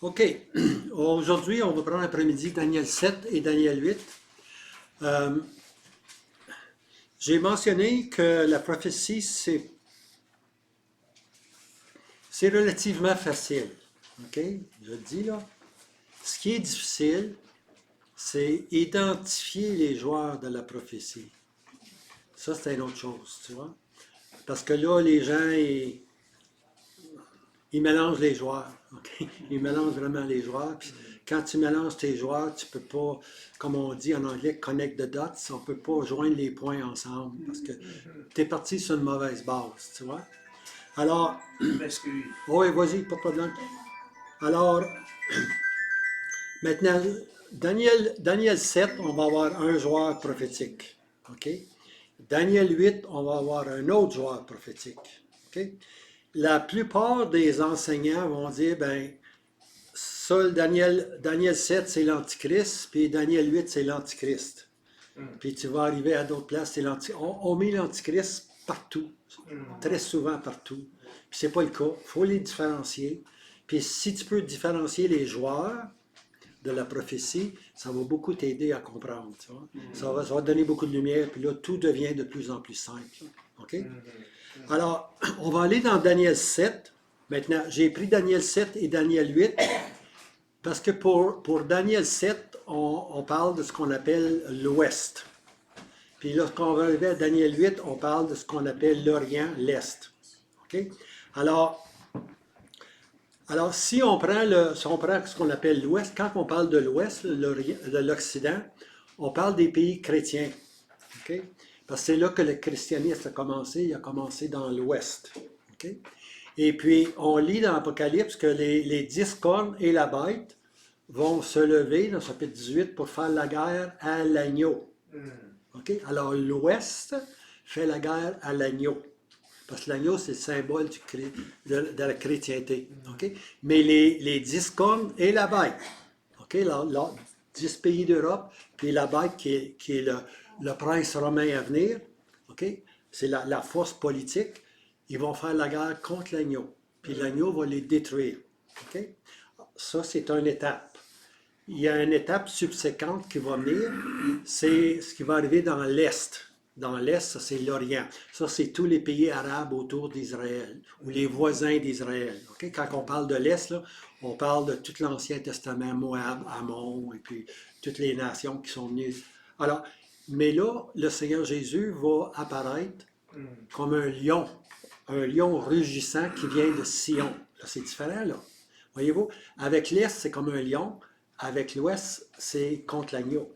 OK. Aujourd'hui, on va prendre l'après-midi Daniel 7 et Daniel 8. Euh, j'ai mentionné que la prophétie, c'est relativement facile. OK? Je le dis là. Ce qui est difficile, c'est identifier les joueurs de la prophétie. Ça, c'est une autre chose, tu vois. Parce que là, les gens, ils mélangent les joueurs. Okay? Ils mélangent vraiment les joueurs. Puis quand tu mélanges tes joueurs, tu peux pas, comme on dit en anglais, connect the dots. On peut pas joindre les points ensemble parce que tu es parti sur une mauvaise base, tu vois. Alors, oui, vas-y, pas de problème. Alors, maintenant, Daniel 7, on va avoir un joueur prophétique. OK? Daniel 8, on va avoir un autre joueur prophétique. OK? La plupart des enseignants vont dire, ben, ça, Daniel 7, c'est l'Antichrist, puis Daniel 8, c'est l'Antichrist. Puis tu vas arriver à d'autres places, c'est l'Antichrist. On met l'Antichrist partout, très souvent partout. Puis c'est pas le cas. Il faut les différencier. Puis si tu peux différencier les joueurs de la prophétie, ça va beaucoup t'aider à comprendre. Tu vois? Ça va te donner beaucoup de lumière, puis là, tout devient de plus en plus simple. OK? Alors, on va aller dans Daniel 7. Maintenant, j'ai pris Daniel 7 et Daniel 8. Parce que pour Daniel 7, on parle de ce qu'on appelle l'Ouest. Puis lorsqu'on va arriver à Daniel 8, on parle de ce qu'on appelle l'Orient, l'Est. OK? Alors si on prend ce qu'on appelle l'Ouest, quand on parle de l'Ouest, de l'Occident, on parle des pays chrétiens. OK? Parce que c'est là que le christianisme a commencé. Il a commencé dans l'Ouest. OK? Et puis, on lit dans l'Apocalypse que les 10 cornes et la bête vont se lever dans le chapitre 18 pour faire la guerre à l'agneau. Okay? Alors, l'Ouest fait la guerre à l'agneau. Parce que l'agneau, c'est le symbole de la chrétienté. Okay? Mais les 10 cornes et la bête, okay? 10 pays d'Europe, puis la bête qui est le prince romain à venir, okay? C'est la force politique, ils vont faire la guerre contre l'agneau. Puis l'agneau va les détruire. Okay? Ça, c'est une étape. Il y a une étape subséquente qui va venir, c'est ce qui va arriver dans l'Est. Dans l'Est, ça c'est l'Orient. Ça, c'est tous les pays arabes autour d'Israël, ou les voisins d'Israël. Okay? Quand on parle de l'Est, là, on parle de tout l'Ancien Testament, Moab, Ammon, et puis toutes les nations qui sont venues. Alors, mais là, le Seigneur Jésus va apparaître comme un lion rugissant qui vient de Sion. Là, c'est différent, là. Voyez-vous? Avec l'Est, c'est comme un lion. Avec l'Ouest, c'est contre l'agneau.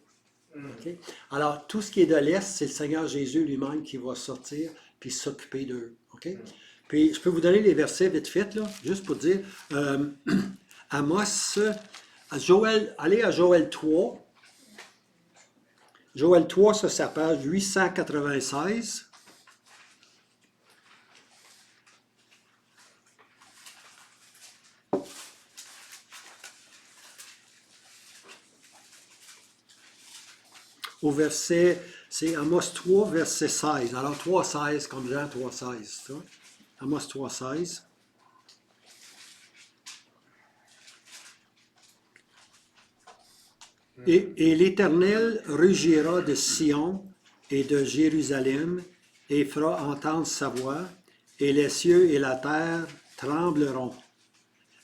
Okay? Alors, tout ce qui est de l'Est, c'est le Seigneur Jésus lui-même qui va sortir puis s'occuper d'eux. Okay? Puis, je peux vous donner les versets vite fait, là, juste pour dire, Amos, allez à Joël 3. Joël 3, ça, c'est à page 896. Au verset, c'est Amos 3, verset 16. Alors 3, 16, comme Jean 3, 16. Ça. Amos 3, 16. Et l'Éternel rugira de Sion et de Jérusalem et fera entendre sa voix, et les cieux et la terre trembleront.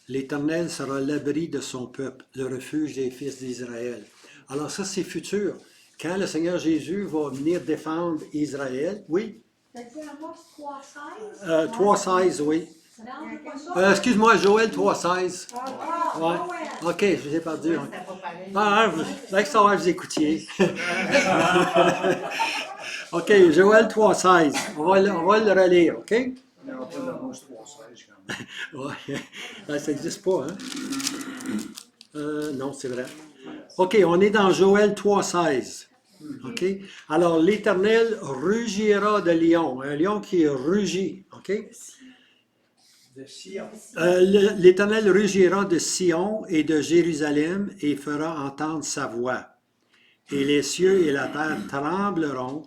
L'Éternel sera l'abri de son peuple, le refuge des fils d'Israël. Alors ça, c'est futur. Quand le Seigneur Jésus va venir défendre Israël, oui? T'as dit Amos 3,16? 3,16, oui. Excuse-moi, Joël 3,16. Ouais. OK, je vous ai perdu. Hein. C'est que ça va, vous écoutiez. OK, Joël 3,16. On va le relire, OK? Ouais. Ça n'existe pas, hein? Non, c'est vrai. OK, on est dans Joël 3,16. OK? Alors, l'Éternel rugira de lion, un lion qui rugit. OK? L'Éternel rugira de Sion et de Jérusalem et fera entendre sa voix. Et les cieux et la terre trembleront,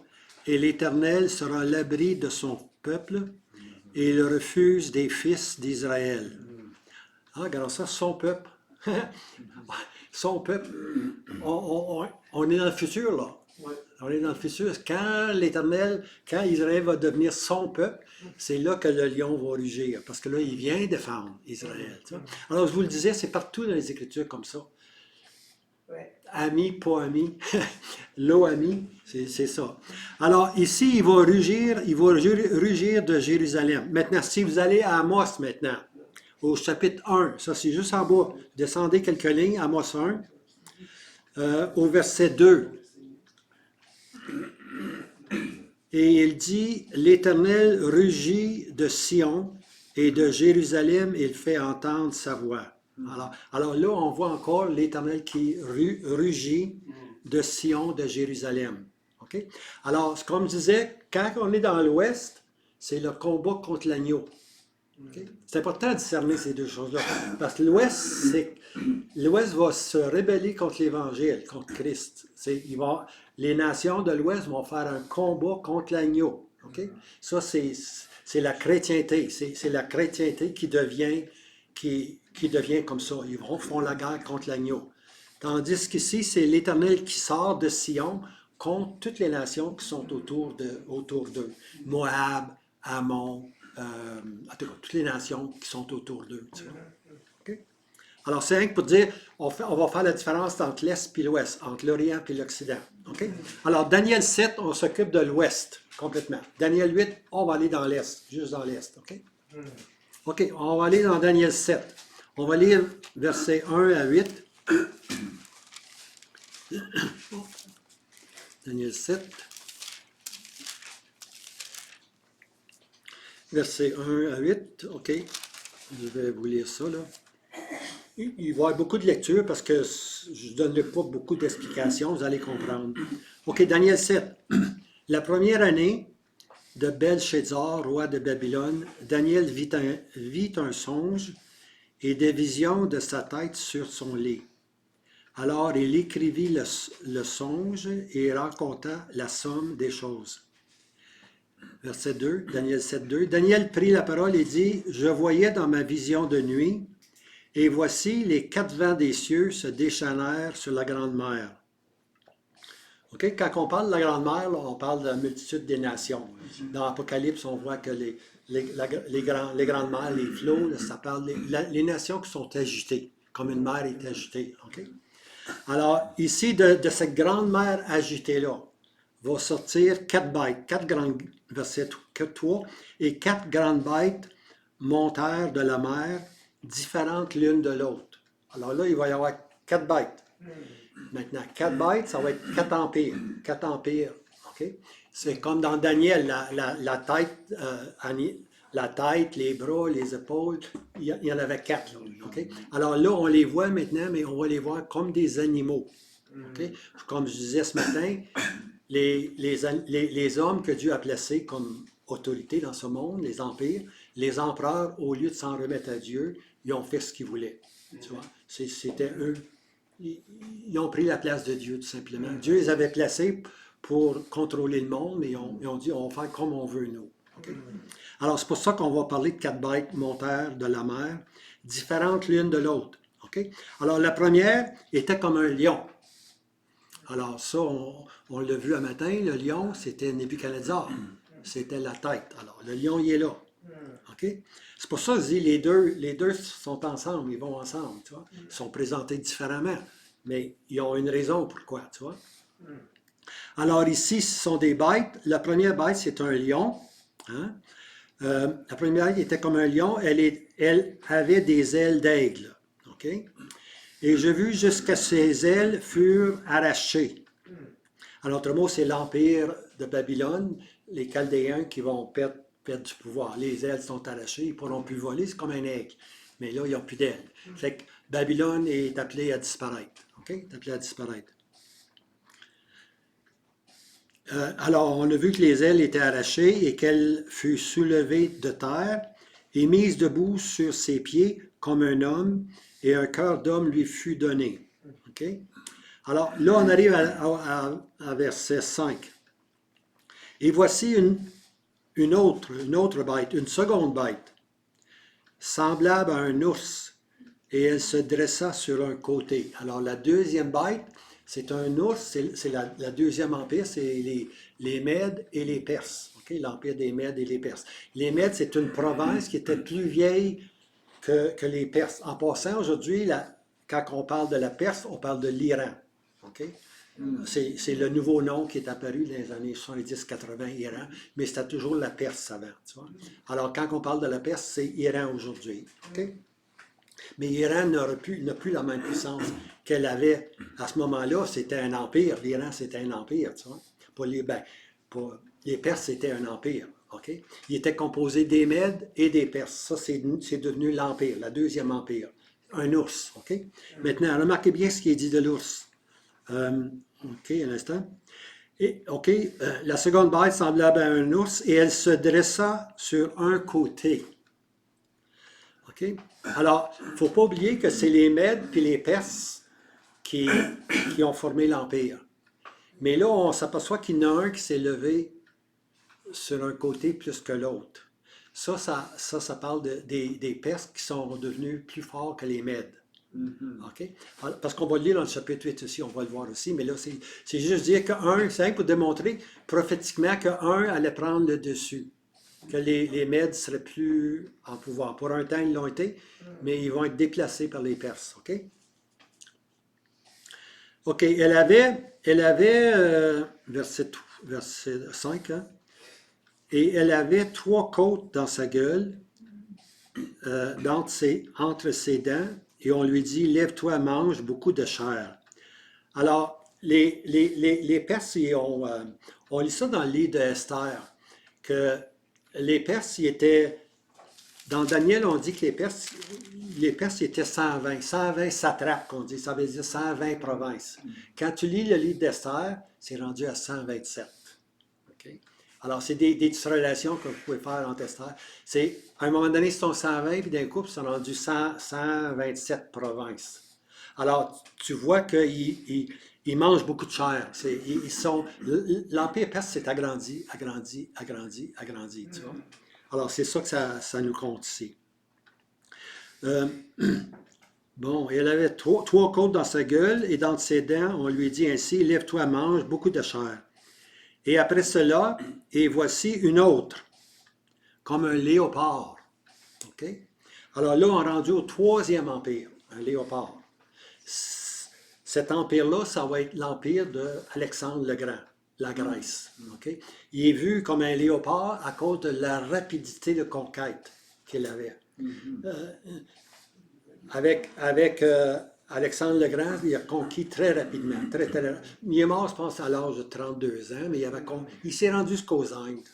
et l'Éternel sera l'abri de son peuple et le refuge des fils d'Israël. Ah, regarde ça, son peuple. Son peuple. On est dans le futur, là. Ouais. On est dans le futur. Quand l'Éternel, quand Israël va devenir son peuple, c'est là que le lion va rugir. Parce que là, il vient défendre Israël. Tu vois. Alors, je vous le disais, c'est partout dans les Écritures comme ça. Ouais. Ami, pas ami. L'eau ami, c'est ça. Alors, ici, il va rugir de Jérusalem. Maintenant, si vous allez à Amos maintenant, au chapitre 1, ça c'est juste en bas, descendez quelques lignes, Amos 1, au verset 2. Et il dit, l'Éternel rugit de Sion et de Jérusalem, il fait entendre sa voix. Alors là, on voit encore l'Éternel qui rugit de Sion, de Jérusalem. Okay? Alors, comme je disais, quand on est dans l'Ouest, c'est le combat contre l'agneau. Okay? C'est important de discerner ces deux choses-là. Parce que l'Ouest va se rebeller contre l'Évangile, contre Christ. Les nations de l'Ouest vont faire un combat contre l'agneau. Okay? Ça, c'est la chrétienté. C'est la chrétienté qui devient comme ça. Ils font la guerre contre l'agneau. Tandis qu'ici, c'est l'Éternel qui sort de Sion contre toutes les nations qui sont autour d'eux. Moab, Ammon, en tout cas, toutes les nations qui sont autour d'eux. Tu vois. Okay? Alors, c'est rien que pour dire, on va faire la différence entre l'Est et l'Ouest, entre l'Orient et l'Occident. Okay? Alors, Daniel 7, on s'occupe de l'Ouest complètement. Daniel 8, on va aller dans l'Est, juste dans l'Est. OK? OK, on va aller dans Daniel 7. On va lire versets 1 à 8. Daniel 7. Versets 1 à 8. OK. Je vais vous lire ça, là. Il va y avoir beaucoup de lectures parce que je ne donnerai pas beaucoup d'explications, vous allez comprendre. OK, Daniel 7. La première année de Belshazzar, roi de Babylone, Daniel vit un songe et des visions de sa tête sur son lit. Alors il écrivit le songe et raconta la somme des choses. Verset 2, Daniel 7, 2. Daniel prit la parole et dit, « Je voyais dans ma vision de nuit, et voici les 4 vents des cieux se déchaînèrent sur la grande mer. » Okay? Quand on parle de la grande mer, là, on parle de la multitude des nations. Dans l'Apocalypse, on voit que les grandes mers, les flots, là, ça parle les nations qui sont agitées, comme une mer est agitée. Okay? Alors, ici, de cette grande mer agitée-là, va sortir 4 bêtes, 4 grandes, verset 3, et 4 grandes bêtes montèrent de la mer, différentes l'une de l'autre. Alors là, il va y avoir 4 bêtes. Maintenant, 4 bêtes, ça va être 4 empires. 4 empires. Okay? C'est comme dans Daniel, la tête, les bras, les épaules, il y en avait 4. Là, okay? Alors là, on les voit maintenant, mais on va les voir comme des animaux. Okay? Comme je disais ce matin, les hommes que Dieu a placés comme autorité dans ce monde, les empires, les empereurs, au lieu de s'en remettre à Dieu, ils ont fait ce qu'ils voulaient. Tu vois? C'était eux. Ils ont pris la place de Dieu, tout simplement. Dieu les avait placés pour contrôler le monde, mais ils ont dit, on va faire comme on veut, nous. Okay? Alors, c'est pour ça qu'on va parler de 4 bêtes montèrent de la mer, différentes l'une de l'autre. Okay? Alors, la première était comme un lion. Alors, ça, on l'a vu un matin, le lion, c'était Nebuchadnezzar. C'était la tête. Alors, le lion, il est là. Okay? C'est pour ça que je dis, les deux sont ensemble, ils vont ensemble, tu vois. Ils sont présentés différemment, mais ils ont une raison pourquoi, tu vois. Alors ici, ce sont des bêtes. La première bête, c'est un lion. Hein? La première bête était comme un lion, elle avait des ailes d'aigle. Okay? Et je vis jusqu'à ses ailes furent arrachées. En d'autres mots, c'est l'empire de Babylone, les Chaldéens qui vont perdre du pouvoir. Les ailes sont arrachées, ils ne pourront plus voler, c'est comme un aigle. Mais là, ils n'ont plus d'ailes. Fait que Babylone est appelée à disparaître. OK? Est appelée à disparaître. Alors, on a vu que les ailes étaient arrachées et qu'elle fut soulevée de terre et mise debout sur ses pieds comme un homme, et un cœur d'homme lui fut donné. OK? Alors, là, on arrive à verset 5. Et voici une autre bête, une seconde bête, semblable à un ours, et elle se dressa sur un côté. Alors, la deuxième bête, c'est un ours, c'est la deuxième empire, c'est les Mèdes et les Perses. Okay? L'empire des Mèdes et les Perses. Les Mèdes, c'est une province qui était plus vieille que les Perses. En passant, aujourd'hui, quand on parle de la Perse, on parle de l'Iran. Okay? C'est le nouveau nom qui est apparu dans les années 70-80, Iran, mais c'était toujours la Perse avant. Tu vois? Alors, quand on parle de la Perse, c'est Iran aujourd'hui. Okay? Mais l'Iran n'a plus la même puissance qu'elle avait à ce moment-là. C'était un empire. L'Iran, c'était un empire. Tu vois? Les Perses, c'était un empire. Okay? Il était composé des Mèdes et des Perses. Ça, c'est devenu l'empire, la deuxième empire. Un ours. Okay? Maintenant, remarquez bien ce qui est dit de l'ours. OK, un instant. La seconde bête semblable à un ours et elle se dressa sur un côté. OK? Alors, il ne faut pas oublier que c'est les Mèdes puis les Perses qui ont formé l'Empire. Mais là, on s'aperçoit qu'il y en a un qui s'est levé sur un côté plus que l'autre. Ça parle des Perses qui sont devenus plus forts que les Mèdes. OK? Parce qu'on va le lire dans le chapitre 8 aussi, on va le voir aussi, mais là, c'est juste dire qu'un, c'est pour démontrer prophétiquement qu'un allait prendre le dessus, que les Mèdes seraient plus en pouvoir. Pour un temps, ils l'ont été, mais ils vont être déplacés par les Perses. OK? OK, elle avait verset 5, hein? Et elle avait 3 côtes dans sa gueule, entre ses dents, et on lui dit, lève-toi, mange beaucoup de chair. Alors, les Perses, on lit ça dans le livre d'Esther, que les Perses, ils étaient, dans Daniel, on dit que les Perses étaient 120 satrapes, qu'on dit, ça veut dire 120 provinces. Quand tu lis le livre d'Esther, c'est rendu à 127. Okay? Alors, c'est des petites relations que vous pouvez faire entre Esther. À un moment donné, ils sont 120, puis d'un coup, ils sont rendus 127 provinces. Alors, tu vois qu'ils mangent beaucoup de chair. L'Empire perse s'est agrandi, tu vois. Alors, c'est ça que ça nous compte ici. Bon, elle avait 3 côtes dans sa gueule, et dans ses dents, on lui dit ainsi, lève-toi, mange beaucoup de chair. Et après cela, et voici une autre, comme un léopard. OK? Alors là, on est rendu au 3e empire, un léopard. Cet empire-là, ça va être l'empire d'Alexandre le Grand, la Grèce. Okay? Il est vu comme un léopard à cause de la rapidité de conquête qu'il avait. Avec Alexandre le Grand, il a conquis très rapidement. Il est mort, je pense, à l'âge de 32 ans, mais il s'est rendu jusqu'aux Indes.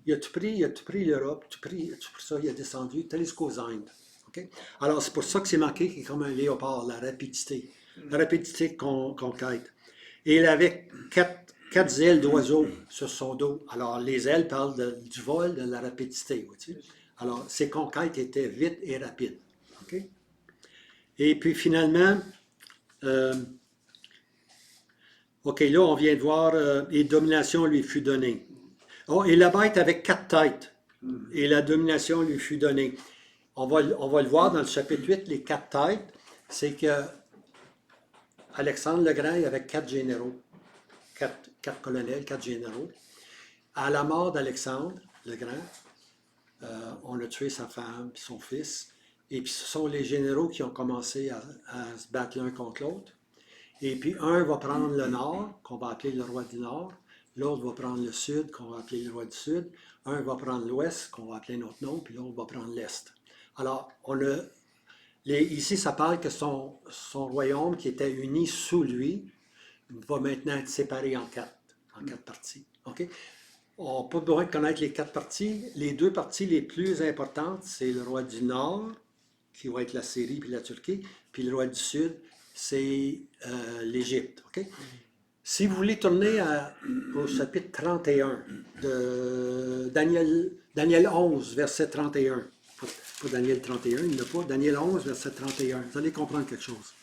Il a tout pris l'Europe, tout pris ça, il a descendu, il est allé jusqu'aux Indes. Okay? Alors, c'est pour ça que c'est marqué qu'il est comme un léopard, la rapidité de conquête. Et il avait 4 ailes d'oiseau sur son dos. Alors, les ailes parlent du vol, de la rapidité. Vois-tu? Alors, ses conquêtes étaient vite et rapides. Okay? Et puis finalement, OK, là, on vient de voir, et domination lui fut donnée. Oh, et la bête avait 4 têtes, et la domination lui fut donnée. On va le voir dans le chapitre 8, les 4 têtes, c'est que Alexandre le Grand, il avait 4 généraux, 4 colonels, 4 généraux. À la mort d'Alexandre le Grand, on a tué sa femme et son fils. Et puis ce sont les généraux qui ont commencé à se battre l'un contre l'autre. Et puis un va prendre le nord, qu'on va appeler le roi du nord. L'autre va prendre le sud, qu'on va appeler le roi du sud. Un va prendre l'ouest, qu'on va appeler notre nom, puis l'autre va prendre l'est. Alors, ici, ça parle que son royaume, qui était uni sous lui, va maintenant être séparé en 4 parties. Okay? On n'a pas besoin de connaître les 4 parties. Les 2 parties les plus importantes, c'est le roi du nord, qui va être la Syrie puis la Turquie, puis le roi du sud, c'est l'Égypte. Okay? Si vous voulez tourner au chapitre 31 de Daniel 11, verset 31, pas Daniel 31, il n'a pas, Daniel 11, verset 31, vous allez comprendre quelque chose.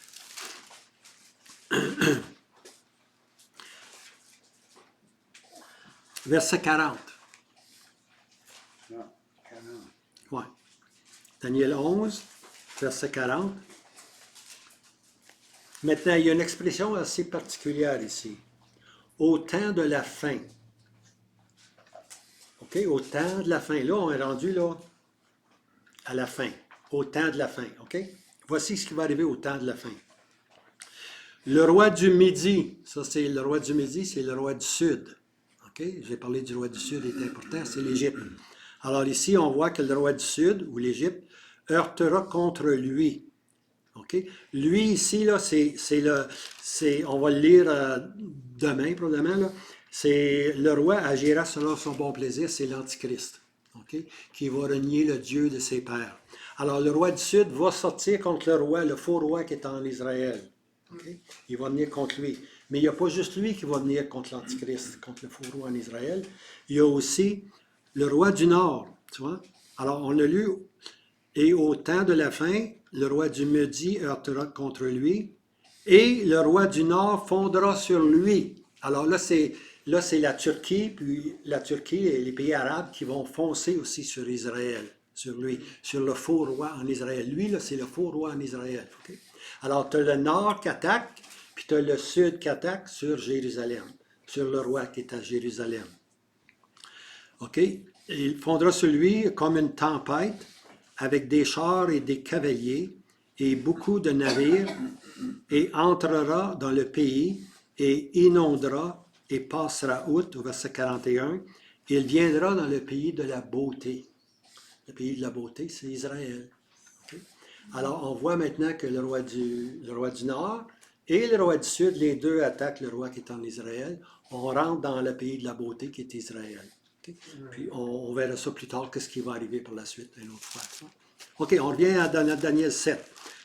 Verset 40. Ouais. Daniel 11, verset 40. Maintenant, il y a une expression assez particulière ici. Au temps de la fin. OK? Au temps de la fin. Là, on est rendu là à la fin. Au temps de la fin. OK? Voici ce qui va arriver au temps de la fin. Le roi du Midi, ça c'est le roi du Midi, c'est le roi du Sud. OK? J'ai parlé du roi du Sud, il est important, c'est l'Égypte. Alors ici, on voit que le roi du Sud, ou l'Égypte, heurtera contre lui. OK? Lui, ici, là, on va le lire demain, probablement, là. C'est le roi agira selon son bon plaisir, c'est l'Antichrist, OK? Qui va renier le Dieu de ses pères. Alors, le roi du Sud va sortir contre le roi, le faux roi qui est en Israël. Okay? Il va venir contre lui. Mais il n'y a pas juste lui qui va venir contre l'Antichrist, contre le faux roi en Israël. Il y a aussi le roi du Nord, tu vois? Alors, on l'a lu, et au temps de la fin, le roi du Midi heurtera contre lui, et le roi du Nord fondera sur lui. Alors là, c'est la Turquie, puis la Turquie et les pays arabes qui vont foncer aussi sur Israël, sur lui, sur le faux roi en Israël. Lui, là, c'est le faux roi en Israël. Okay? Alors, tu as le nord qui attaque, puis tu as le sud qui attaque sur Jérusalem, sur le roi qui est à Jérusalem. OK? Et il fondra sur lui comme une tempête, avec des chars et des cavaliers, et beaucoup de navires, et entrera dans le pays, et inondera, et passera outre, au verset 41, et il viendra dans le pays de la beauté. Le pays de la beauté, c'est Israël. Okay? Alors, on voit maintenant que le roi du Nord et le roi du Sud, les deux attaquent le roi qui est en Israël. On rentre dans le pays de la beauté qui est Israël. Okay? Puis, on verra ça plus tard, qu'est-ce qui va arriver pour la suite, une autre fois. OK, on revient à Daniel 7.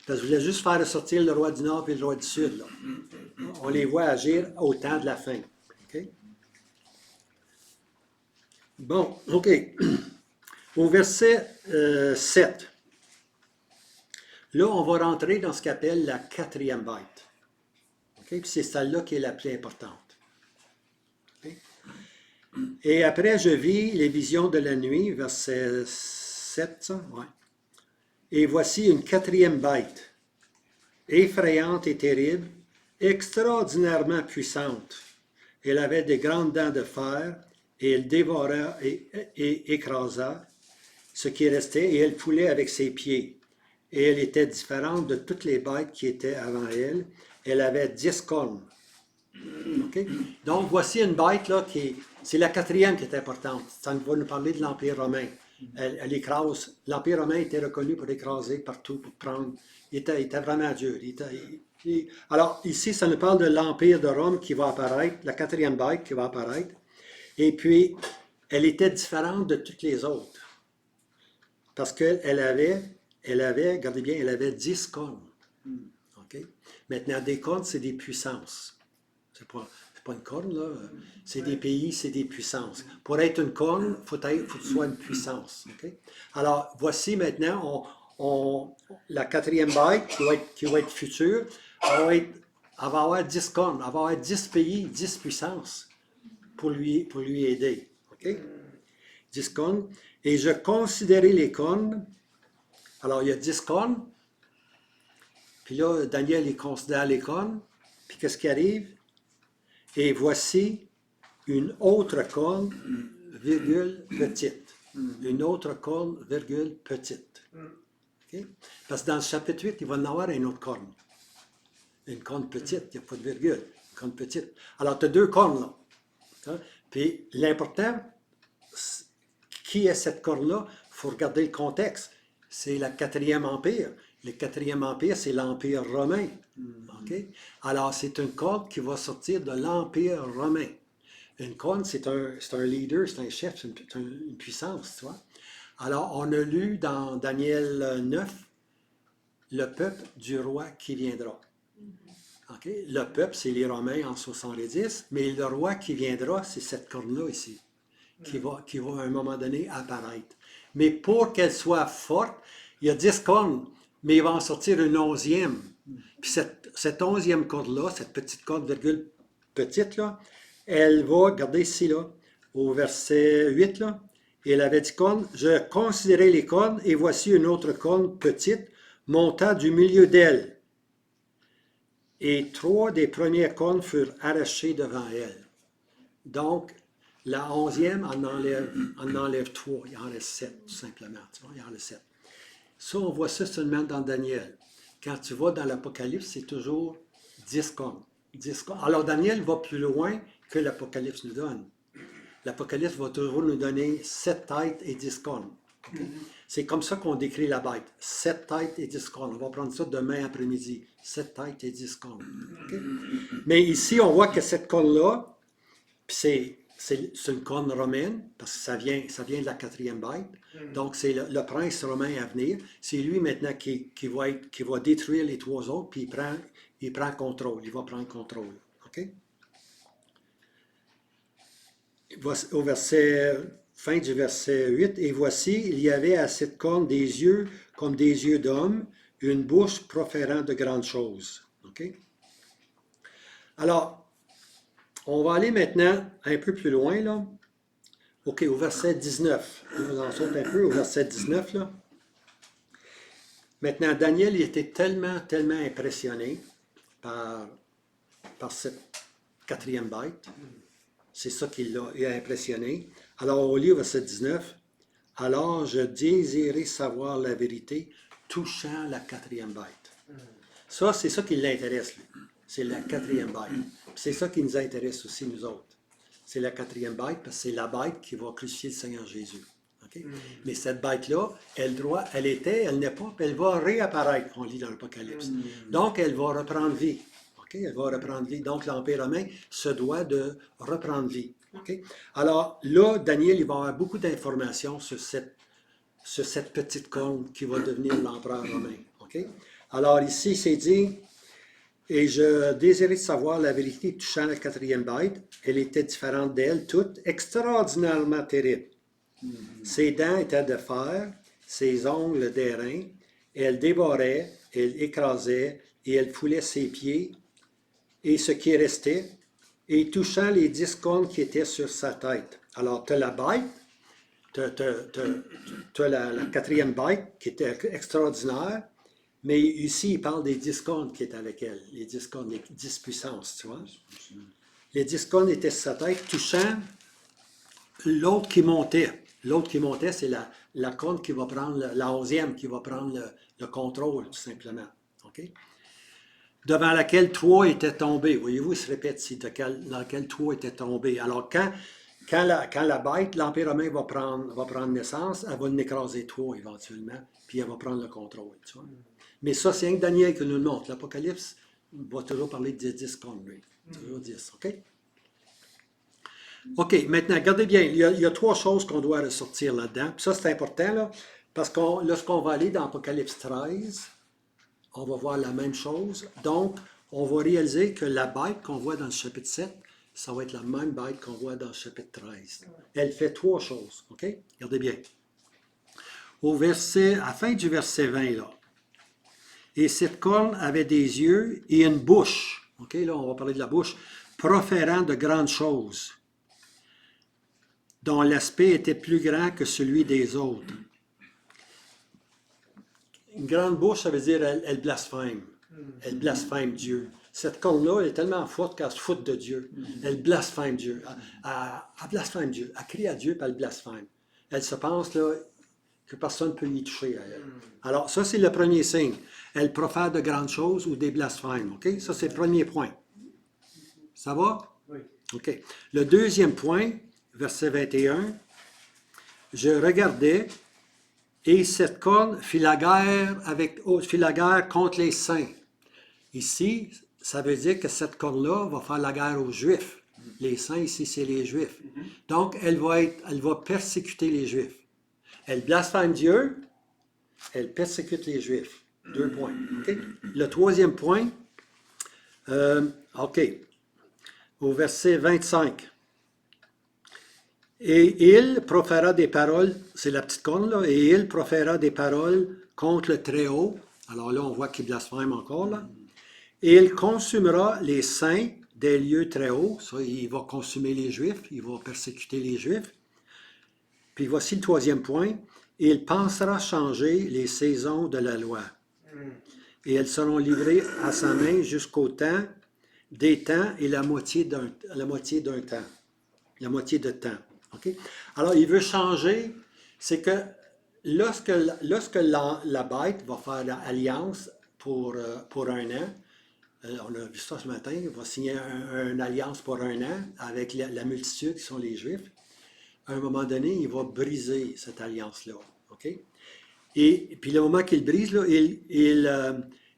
Parce que je voulais juste faire ressortir le roi du Nord et le roi du Sud. Là. On les voit agir au temps de la fin. Okay? Bon, OK. Au verset 7. Là, on va rentrer dans ce qu'on appelle la quatrième bête. Okay? Puis c'est celle-là qui est la plus importante. Okay? Et après, je vis les visions de la nuit, verset 7, ça? Ouais. Et voici une quatrième bête, effrayante et terrible, extraordinairement puissante. Elle avait des grandes dents de fer, et elle dévora et écrasa ce qui restait, et elle foulait avec ses pieds. Et elle était différente de toutes les bêtes qui étaient avant elle. Elle avait 10 cornes. Okay? Donc, voici une bête là c'est la quatrième qui est importante. Ça va nous parler de l'Empire romain. Elle écrase. L'Empire romain était reconnu pour écraser partout, pour prendre. Il était vraiment dur. Alors, ici, ça nous parle de l'Empire de Rome qui va apparaître, la quatrième bête qui va apparaître. Et puis, elle était différente de toutes les autres. Parce qu'elle avait, regardez bien, elle avait 10 cornes. Okay? Maintenant, des cornes, c'est des puissances. C'est pas une corne, là. C'est des pays, c'est des puissances. Pour être une corne, il faut que ce soit une puissance. Okay? Alors, voici maintenant, la quatrième bête qui va être future, elle va avoir 10 cornes, elle va avoir 10 pays, 10 puissances pour lui aider. Okay? 10 cornes. Et je considérais les cornes. Alors, il y a 10 cornes. Puis là, Daniel, il considère les cornes. Puis qu'est-ce qui arrive? Et voici une autre corne, virgule, petite. Une autre corne, virgule, petite. Okay? Parce que dans le chapitre 8, il va en avoir une autre corne. Une corne petite, il n'y a pas de virgule. Une corne petite. Alors, tu as 2 cornes là. Hein? Puis l'important, qui est cette corne-là? Il faut regarder le contexte. C'est le 4e empire. Le 4e empire, c'est l'Empire romain. Okay? Alors, c'est une corne qui va sortir de l'Empire romain. Une corne, c'est un leader, c'est un chef, c'est une puissance, tu vois. Alors, on a lu dans Daniel 9, le peuple du roi qui viendra. Okay? Le peuple, c'est les Romains en 70, mais le roi qui viendra, c'est cette corne-là ici, qui va à un moment donné apparaître. Mais pour qu'elle soit forte, il y a 10 cornes, mais il va en sortir une 11e. Puis cette 11e corde-là, cette petite corde virgule petite, là, elle va, regardez ici, là, au verset 8, là, et elle avait 10 cornes. Je considérais les cornes, et voici une autre corne petite, montant du milieu d'elle. et 3 des premières cornes furent arrachées devant elle. Donc, la 11e en enlève 3, il en reste 7, tout simplement. Tu vois, il en reste 7. Ça, on voit ça seulement dans Daniel. Quand tu vas dans l'Apocalypse, c'est toujours 10 cornes. 10 cornes. Alors, Daniel va plus loin que l'Apocalypse nous donne. L'Apocalypse va toujours nous donner 7 têtes et 10 cornes. Okay? C'est comme ça qu'on décrit la bête. 7 têtes et 10 cornes. On va prendre ça demain après-midi. 7 têtes et 10 cornes. Okay? Mais ici, on voit que cette corne-là, c'est une corne romaine, parce que ça vient de la 4e bête. Donc, c'est le prince romain à venir. C'est lui maintenant qui va détruire les 3 autres, puis il prend contrôle. Il va prendre contrôle. OK? Au fin du verset 8, « Et voici, il y avait à cette corne des yeux comme des yeux d'homme, une bouche proférant de grandes choses. » OK? Alors, on va aller maintenant un peu plus loin, là. OK, au verset 19. On en saute un peu au verset 19, là. Maintenant, Daniel, il était tellement impressionné par cette 4e bête. C'est ça qui l'a impressionné. Alors, on lit au verset 19. « Alors, je désirais savoir la vérité touchant la 4e bête. » Ça, c'est ça qui l'intéresse, lui. C'est la 4e bête. C'est ça qui nous intéresse aussi, nous autres. C'est la 4e bête, parce que c'est la bête qui va crucifier le Seigneur Jésus. Okay? Mais cette bête-là, elle n'est pas, puis elle va réapparaître, on lit dans l'Apocalypse. Donc, elle va reprendre vie. Okay? Elle va reprendre vie. Donc, l'Empire romain se doit de reprendre vie. Okay? Alors, là, Daniel, il va avoir beaucoup d'informations sur cette petite corne qui va devenir l'empereur romain. Okay? Alors, ici, c'est dit... Et je désirais savoir la vérité touchant la 4e bête. Elle était différente d'elle, toute extraordinairement terrible. Ses dents étaient de fer, ses ongles d'airain. Elle dévorait, elle écrasait, et elle foulait ses pieds, et ce qui restait, et touchant les 10 cornes qui étaient sur sa tête. Alors, tu as la bête, tu as la 4e bête qui était extraordinaire. Mais ici, il parle des 10 cornes qui étaient avec elle. Les 10 cornes, les 10 puissances, tu vois. Les 10 cornes étaient sur sa tête, touchant l'autre qui montait. L'autre qui montait, c'est la corne qui va prendre, la 11e qui va prendre le contrôle, tout simplement. Okay? Devant laquelle 3 étaient tombés. Voyez-vous, il se répète ici, dans laquelle 3 étaient tombés. Alors, quand la bête, l'Empire romain va prendre naissance, elle va en écraser 3 éventuellement, puis elle va prendre le contrôle, tu vois. Mais ça, c'est un que Daniel qui nous le montre. L'Apocalypse va toujours parler de 10 cornes, lui. Toujours 10, OK? OK, maintenant, regardez bien, il y a 3 choses qu'on doit ressortir là-dedans. Puis ça, c'est important, là, parce que lorsqu'on va aller dans Apocalypse 13, on va voir la même chose. Donc, on va réaliser que la bête qu'on voit dans le chapitre 7, ça va être la même bête qu'on voit dans le chapitre 13. Elle fait 3 choses, OK? Regardez bien. À la fin du verset 20, là, et cette corne avait des yeux et une bouche. OK, là, on va parler de la bouche. Proférant de grandes choses, dont l'aspect était plus grand que celui des autres. Une grande bouche, ça veut dire elle blasphème. Elle blasphème Dieu. Cette corne-là, elle est tellement forte qu'elle se fout de Dieu. Elle blasphème Dieu. Elle blasphème Dieu. Elle crie à Dieu, puis elle blasphème. Elle se pense, là, que personne ne peut y toucher à elle. Alors, ça, c'est le premier signe. Elle profère de grandes choses ou des blasphèmes. OK? Ça, c'est le premier point. Ça va? Oui. OK. Le deuxième point, verset 21, « Je regardais, et cette corne fit la guerre contre les saints. » Ici, ça veut dire que cette corne-là va faire la guerre aux Juifs. Les saints, ici, c'est les Juifs. Donc, elle va persécuter les Juifs. Elle blasphème Dieu, elle persécute les Juifs. 2 points. Okay? Le troisième point, OK, au verset 25. Et il proféra des paroles, c'est la petite corne là, et il proféra des paroles contre le Très-Haut. Alors là, on voit qu'il blasphème encore là. Et il consumera les saints des lieux très hauts. Ça, il va consumer les Juifs, il va persécuter les Juifs. Puis voici le troisième point. Il pensera changer les saisons de la loi. et elles seront livrées à sa main jusqu'au temps des temps et la moitié d'un temps. La moitié de temps. Okay? Alors, il veut changer, c'est que lorsque la bête va faire alliance pour un an, on a vu ça ce matin, il va signer une alliance pour un an avec la multitude qui sont les Juifs. À un moment donné, il va briser cette alliance-là. Okay? Et puis le moment qu'il brise, là,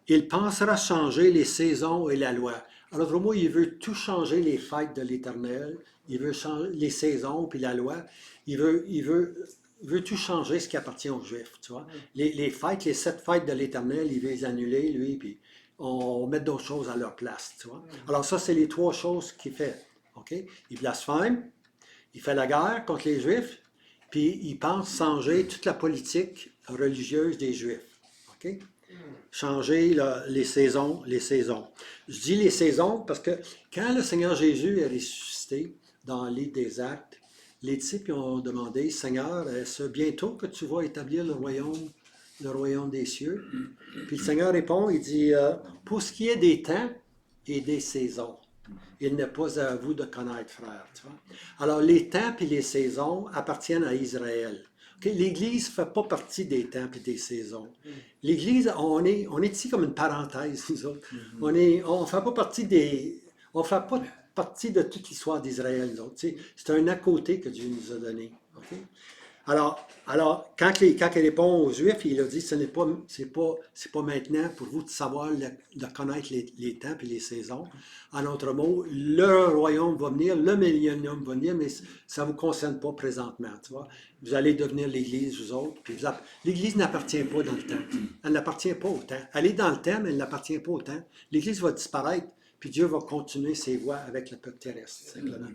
il pensera changer les saisons et la loi. En d'autres mots, il veut tout changer les fêtes de l'Éternel, il veut changer les saisons puis la loi, il veut tout changer ce qui appartient aux Juifs. Tu vois? Les fêtes, les 7 fêtes de l'Éternel, il veut les annuler, lui, puis on met d'autres choses à leur place. Tu vois? Alors ça, c'est les 3 choses qu'il fait. Okay? Il blasphème, il fait la guerre contre les Juifs, puis il pense changer toute la politique religieuse des Juifs. Okay? Changer les saisons. Je dis les saisons parce que quand le Seigneur Jésus est ressuscité dans le livre des Actes, les disciples ont demandé, Seigneur, est-ce bientôt que tu vas établir le royaume des cieux? Puis le Seigneur répond, il dit, pour ce qui est des temps et des saisons, il n'est pas à vous de connaître, frère. Tu vois? Alors, les temps et les saisons appartiennent à Israël. Okay? L'Église ne fait pas partie des temps et des saisons. L'Église, on est ici comme une parenthèse, nous autres. On ne fait pas partie de toute l'histoire d'Israël. C'est un à côté que Dieu nous a donné. Okay? Alors quand il répond aux Juifs, il a dit, c'est pas maintenant pour vous de savoir, de connaître les temps et les saisons. En d'autres mots, le royaume va venir, le millénium va venir, mais ça ne vous concerne pas présentement. Tu vois? Vous allez devenir l'Église, vous autres. L'Église n'appartient pas dans le temps. Elle n'appartient pas au temps. Elle est dans le temps, mais elle n'appartient pas au temps. L'Église va disparaître, puis Dieu va continuer ses voies avec le peuple terrestre, simplement.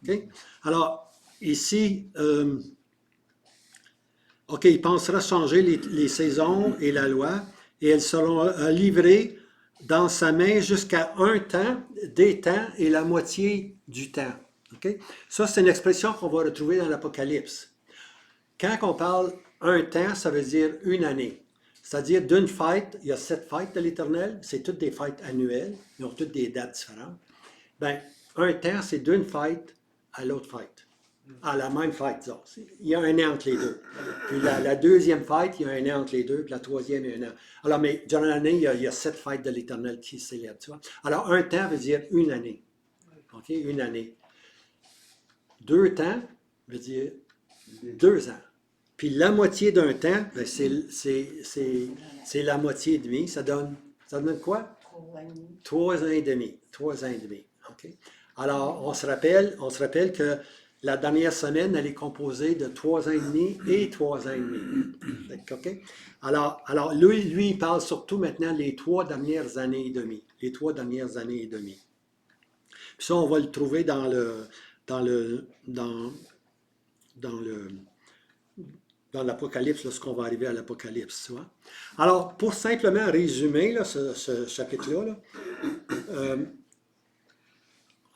Okay? Alors, ici... OK, il pensera changer les saisons et la loi, et elles seront livrées dans sa main jusqu'à un temps, des temps et la moitié du temps. Okay? Ça, c'est une expression qu'on va retrouver dans l'Apocalypse. Quand on parle un temps, ça veut dire une année. C'est-à-dire d'une fête, il y a 7 fêtes de l'Éternel, c'est toutes des fêtes annuelles, ils ont toutes des dates différentes. Bien, un temps, c'est d'une fête à l'autre fête. À la même fête, disons. Il y a un an entre les deux. Puis la deuxième fête, il y a un an entre les deux, puis la troisième, il y a un an. Alors, mais durant l'année, il y a 7 fêtes de l'Éternel qui célèbrent, tu vois. Alors, un temps veut dire une année. OK? Une année. 2 temps veut dire 2 ans. Puis la moitié d'un temps, ben, c'est la moitié et demi. Ça donne quoi? 3 ans et demi. 3 ans et demi. OK? Alors, on se rappelle que la dernière semaine, elle est composée de 3 ans et demi et 3 ans et demi. OK? Alors lui, il parle surtout maintenant les 3 dernières années et demie. Les 3 dernières années et demie. Puis ça, on va le trouver dans l'Apocalypse, lorsqu'on va arriver à l'Apocalypse. Tu vois? Alors, pour simplement résumer là, ce chapitre-là,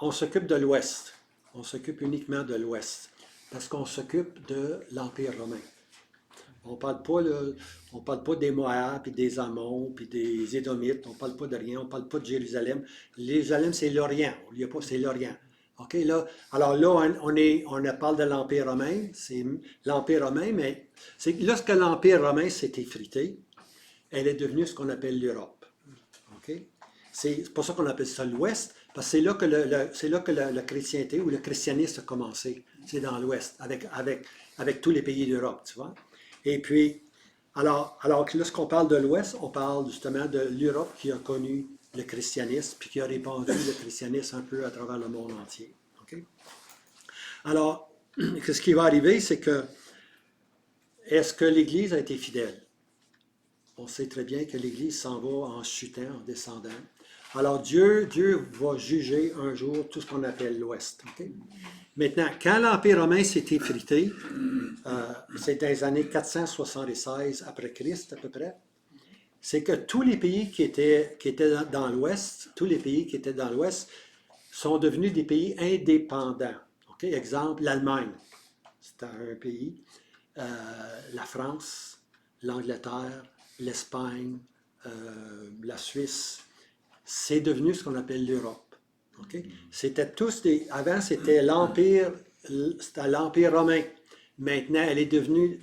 on s'occupe de l'Ouest. On s'occupe uniquement de l'Ouest, parce qu'on s'occupe de l'Empire romain. On ne parle pas des Moab, puis des Ammons, puis des Édomites, on ne parle pas de rien, on ne parle pas de Jérusalem. Jérusalem, c'est l'Orient, c'est l'Orient. OK, là, alors là, on parle de l'Empire romain, c'est l'Empire romain, mais lorsque l'Empire romain s'est effrité, elle est devenue ce qu'on appelle l'Europe. OK? C'est pour ça qu'on appelle ça l'Ouest, parce que c'est là que la chrétienté ou le christianisme a commencé. C'est dans l'Ouest, avec tous les pays d'Europe, tu vois. Et puis, alors lorsqu'on parle de l'Ouest, on parle justement de l'Europe qui a connu le christianisme, puis qui a répandu le christianisme un peu à travers le monde entier. Okay? Alors, ce qui va arriver, c'est que, est-ce que l'Église a été fidèle? On sait très bien que l'Église s'en va en chutant, en descendant. Alors, Dieu va juger un jour tout ce qu'on appelle l'Ouest. Okay? Maintenant, quand l'Empire romain s'est effrité, c'est dans les années 476 après Christ à peu près, c'est que tous les pays qui étaient dans l'Ouest, sont devenus des pays indépendants. Okay? Exemple, l'Allemagne, c'est un pays, la France, l'Angleterre, l'Espagne, la Suisse, c'est devenu ce qu'on appelle l'Europe. Okay? C'était tous des... Avant, c'était l'Empire romain. Maintenant, elle est devenue...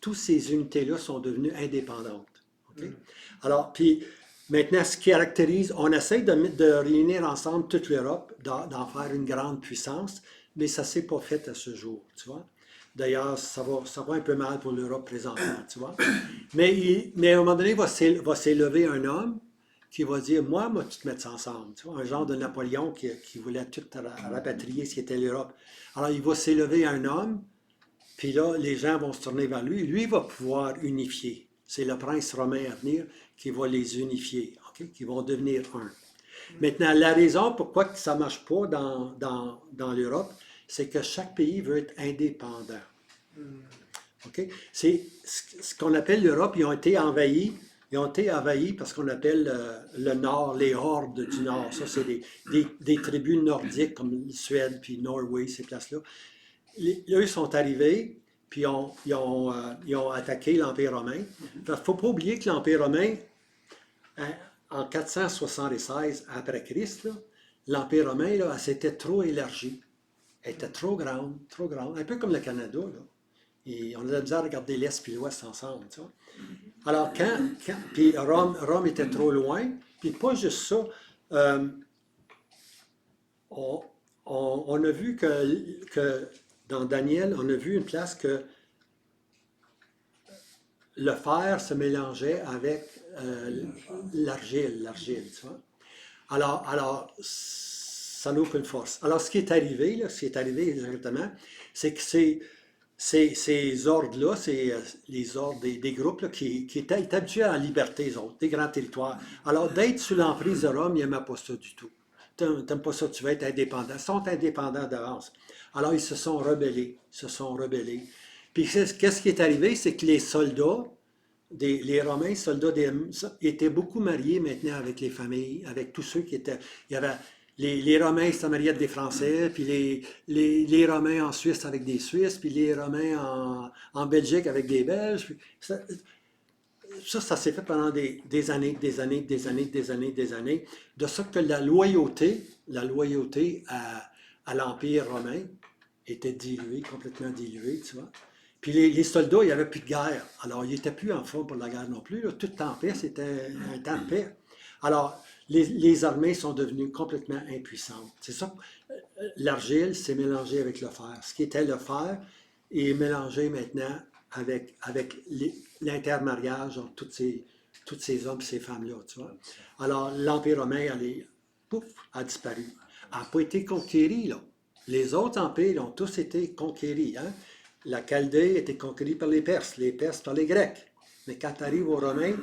Toutes ces unités-là sont devenues indépendantes. Okay? Alors, puis maintenant, ce qui caractérise... On essaie de réunir ensemble toute l'Europe, d'en faire une grande puissance, mais ça ne s'est pas fait à ce jour, tu vois. D'ailleurs, ça va un peu mal pour l'Europe présentement, tu vois. Mais à un moment donné, va s'élever un homme qui va dire, moi, tu te mettre ensemble. Tu vois, un genre de Napoléon qui voulait tout rapatrier ce qui était l'Europe. Alors, il va s'élever un homme, puis là, les gens vont se tourner vers lui. Lui va pouvoir unifier. C'est le prince romain à venir qui va les unifier, okay? Qui vont devenir un. Maintenant, la raison pourquoi ça ne marche pas dans l'Europe, c'est que chaque pays veut être indépendant. Okay? C'est ce qu'on appelle l'Europe, ils ont été envahis par ce qu'on appelle le Nord, les hordes du Nord. Ça, c'est des tribus nordiques comme Suède, puis Norway, ces places-là. Eux, ils sont arrivés, puis ils ont attaqué l'Empire romain. Il ne faut pas oublier que l'Empire romain, en 476 après Christ, l'Empire romain, là, elle s'était trop élargie. Elle était trop grande, un peu comme le Canada, là. Et on a de la misère à regarder l'Est et l'Ouest ensemble, tu vois. Alors, puis Rome était trop loin, puis pas juste ça, on a vu que dans Daniel, on a vu une place que le fer se mélangeait avec l'argile, tu vois. Alors, ça n'a aucune force. Alors, ce qui est arrivé exactement, c'est que ces ordres-là, les ordres des groupes là, qui étaient habitués à la liberté, des grands territoires. Alors, d'être sous l'emprise de Rome, ils n'aimaient pas ça du tout. Tu n'aimes pas ça, tu vas être indépendant. Ils sont indépendants d'avance. Alors, ils se sont rebellés. Puis, qu'est-ce qui est arrivé? C'est que les soldats, les Romains, étaient beaucoup mariés maintenant avec les familles, avec tous ceux qui étaient... Il y avait... Les Romains se mariaient avec des Français, puis les Romains en Suisse avec des Suisses, puis les Romains en Belgique avec des Belges. Ça s'est fait pendant des années. De sorte que la loyauté à l'Empire romain était diluée, complètement diluée, tu vois. Puis les soldats, il n'y avait plus de guerre. Alors, ils n'étaient plus en forme pour la guerre non plus. Là. Tout en paix, c'était un temps de paix. Alors, les armées sont devenues complètement impuissantes. C'est ça. L'argile s'est mélangée avec le fer. Ce qui était le fer est mélangé maintenant avec l'intermariage entre tous ces hommes et ces femmes-là. Tu vois. Alors, l'Empire romain, a disparu. Elle n'a pas été conquérie, là. Les autres empires ont tous été conquéris. Hein? La Chaldée a été conquérie par les Perses par les Grecs. Mais quand tu arrives aux Romains,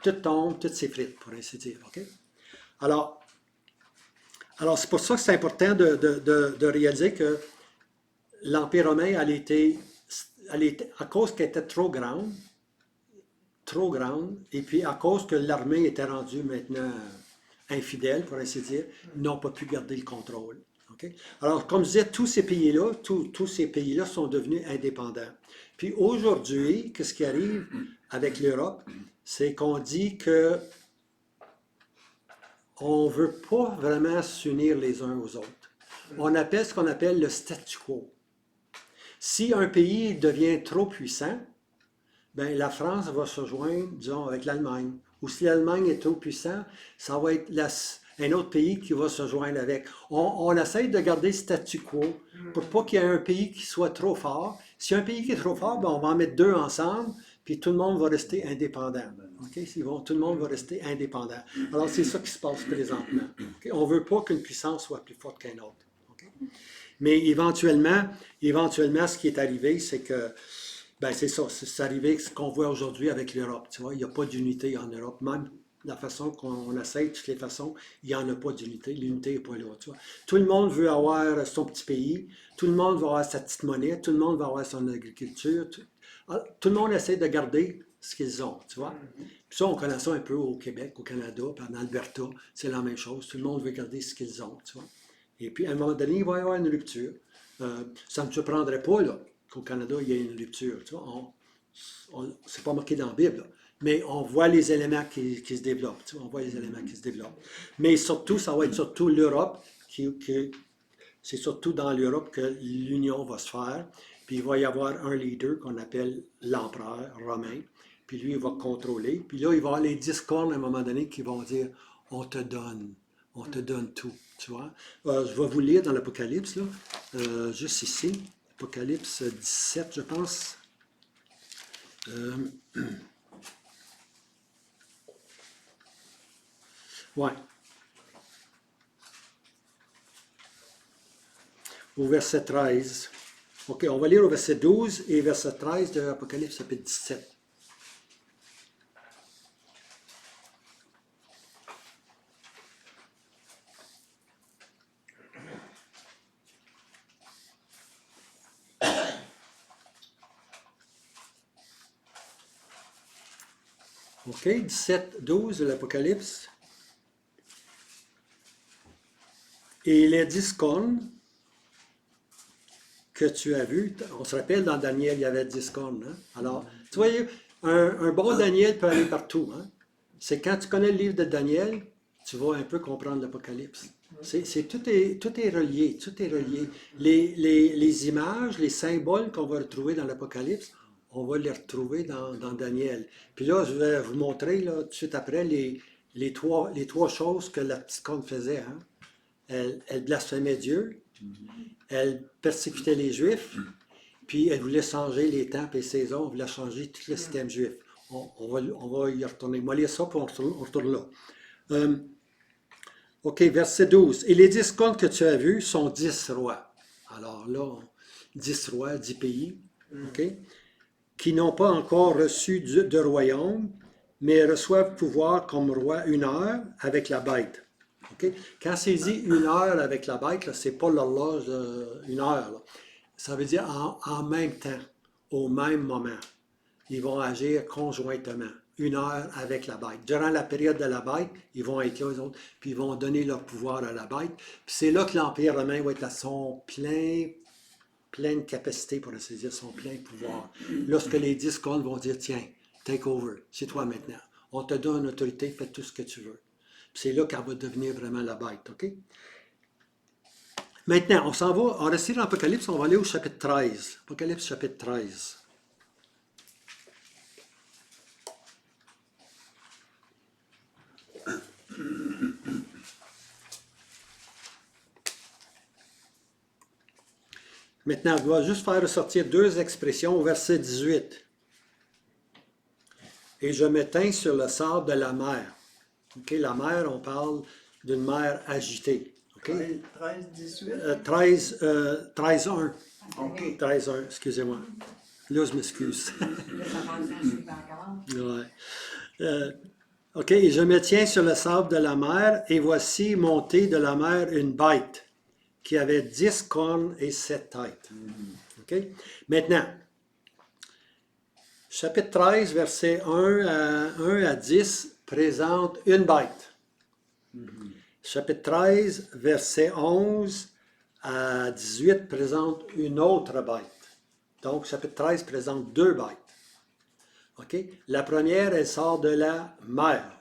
tout tombe, tout s'effrite, pour ainsi dire. Okay? Alors c'est pour ça que c'est important de réaliser que l'Empire romain, elle était, à cause qu'elle était trop grande, et puis à cause que l'armée était rendue maintenant infidèle, pour ainsi dire, ils n'ont pas pu garder le contrôle. Okay? Alors, comme je disais, tous ces pays-là sont devenus indépendants. Puis aujourd'hui, qu'est-ce qui arrive avec l'Europe? C'est qu'on dit que on ne veut pas vraiment s'unir les uns aux autres. On appelle ce qu'on appelle le statu quo. Si un pays devient trop puissant, ben, la France va se joindre, disons, avec l'Allemagne. Ou si l'Allemagne est trop puissante, ça va être un autre pays qui va se joindre avec. On essaie de garder le statu quo pour pas qu'il y ait un pays qui soit trop fort. Si un pays qui est trop fort, ben, on va en mettre deux ensemble, puis tout le monde va rester indépendant. Okay? Tout le monde va rester indépendant. Alors, c'est ça qui se passe présentement. Okay? On ne veut pas qu'une puissance soit plus forte qu'une autre. Okay? Mais éventuellement, ce qui est arrivé, c'est que, ben c'est ça, c'est arrivé ce qu'on voit aujourd'hui avec l'Europe. Tu vois, il n'y a pas d'unité en Europe. Même la façon qu'on essaie, de toutes les façons, il n'y en a pas d'unité. L'unité n'est pas là. Tu vois. Tout le monde veut avoir son petit pays. Tout le monde va avoir sa petite monnaie. Tout le monde va avoir son agriculture. Tout le monde essaie de garder ce qu'ils ont, tu vois. Puis ça, on connaît ça un peu au Québec, au Canada, puis en Alberta, c'est la même chose. Tout le monde veut garder ce qu'ils ont, tu vois. Et puis, à un moment donné, il va y avoir une rupture. Ça ne me surprendrait pas, là, qu'au Canada, il y ait une rupture, tu vois. C'est pas marqué dans la Bible, là. mais on voit les éléments qui se développent. Tu vois, on voit les éléments qui se développent. Mais surtout, ça va être surtout l'Europe, c'est surtout dans l'Europe que l'union va se faire. Puis il va y avoir un leader qu'on appelle l'empereur romain. Puis lui, il va contrôler. Puis là, il va y avoir les discordes à un moment donné qui vont dire, on te donne tout. Tu vois? Je vais vous lire dans l'Apocalypse, là, juste ici, Apocalypse 17, je pense. Ouais. Au verset 13. OK, on va lire au verset 12 et verset 13 de Apocalypse chapitre 17. OK, 17, 12 de l'Apocalypse. Et les 10 cornes que tu as vues, on se rappelle dans Daniel, il y avait 10 cornes. Hein? Alors, tu vois, un bon Daniel peut aller partout. Hein? C'est quand tu connais le livre de Daniel, tu vas un peu comprendre l'Apocalypse. Tout est relié, tout est relié. Les images, les symboles qu'on va retrouver dans l'Apocalypse, on va les retrouver dans Daniel. Puis là, je vais vous montrer là, tout de suite après les trois choses que la petite corne faisait. Hein? Elle blasphémait Dieu, elle persécutait les Juifs, puis elle voulait changer les temples et saisons, elle voulait changer tout le système juif. On va y retourner. Moi, lire ça, puis on retourne là. OK, verset 12. Et les 10 cornes que tu as vues sont 10 rois. Alors là, 10 rois, 10 pays, OK, qui n'ont pas encore reçu de royaume, mais reçoivent pouvoir comme roi une heure avec la bête. Okay? Quand c'est dit une heure avec la bête, ce n'est pas l'horloge une heure. Là. Ça veut dire en même temps, au même moment. Ils vont agir conjointement. Une heure avec la bête. Durant la période de la bête, ils vont être là, eux autres, puis ils vont donner leur pouvoir à la bête. Puis c'est là que l'Empire romain va être à son pleine capacité, pour ainsi dire, son plein pouvoir. Lorsque les 10 cornes vont dire, tiens, take over, c'est toi maintenant. On te donne autorité, fais tout ce que tu veux. C'est là qu'elle va devenir vraiment la bête, OK? Maintenant, on s'en va, on reste dans l'Apocalypse, on va aller au chapitre 13. Apocalypse chapitre 13. Maintenant, on va juste faire ressortir deux expressions au verset 18. Et je me tins sur le sable de la mer. Okay, la mer, on parle d'une mer agitée. Okay? 13, 18. 13, 1. OK. 13, 1, excusez-moi. Là, je m'excuse. Là, ça passe dans le suivant encore. Ouais. OK, et je me tiens sur le sable de la mer, et voici montée de la mer une bête qui avait 10 cornes et 7 têtes. OK? Maintenant, chapitre 13, versets 1 à 10, présente une bête. Chapitre 13, verset 11 à 18, présente une autre bête. Donc, chapitre 13 présente deux bêtes. OK? La première, elle sort de la mer.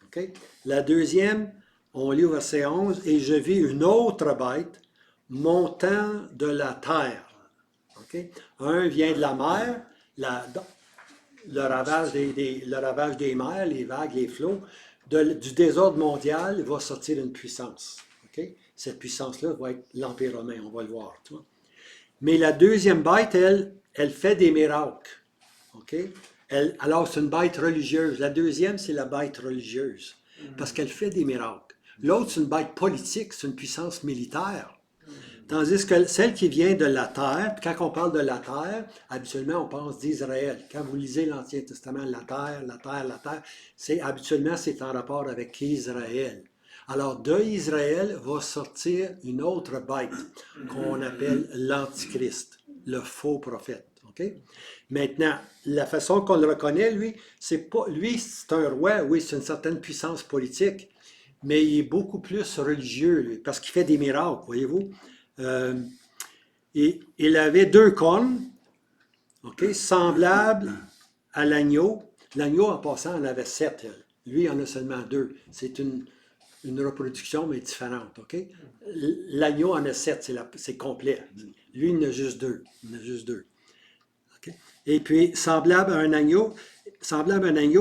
OK? La deuxième, on lit au verset 11, « Et je vis une autre bête montant de la terre. » OK? Un vient de la mer, le ravage des mers, les vagues, les flots. Du désordre mondial va sortir une puissance. Okay? Cette puissance-là va être l'Empire romain, on va le voir. Tu vois? Mais la deuxième bête, elle fait des miracles. Okay? Alors, c'est une bête religieuse. La deuxième, c'est la bête religieuse, parce qu'elle fait des miracles. L'autre, c'est une bête politique, c'est une puissance militaire. Tandis que celle qui vient de la terre, quand on parle de la terre, habituellement, on pense d'Israël. Quand vous lisez l'Ancien Testament, la terre, habituellement, c'est en rapport avec Israël. Alors, de Israël va sortir une autre bête qu'on appelle l'Antichrist, le faux prophète. Okay? Maintenant, la façon qu'on le reconnaît, lui, c'est un roi, oui, c'est une certaine puissance politique, mais il est beaucoup plus religieux, lui, parce qu'il fait des miracles, voyez-vous. Il avait deux cornes, okay, semblables à l'agneau, L'agneau, en passant, en avait 7. Elle. Lui, il en a seulement 2. C'est une reproduction, mais différente. OK? L'agneau en a 7, c'est complet. Lui, il en a juste 2. Il en a juste 2. OK? Et puis, semblable à un agneau,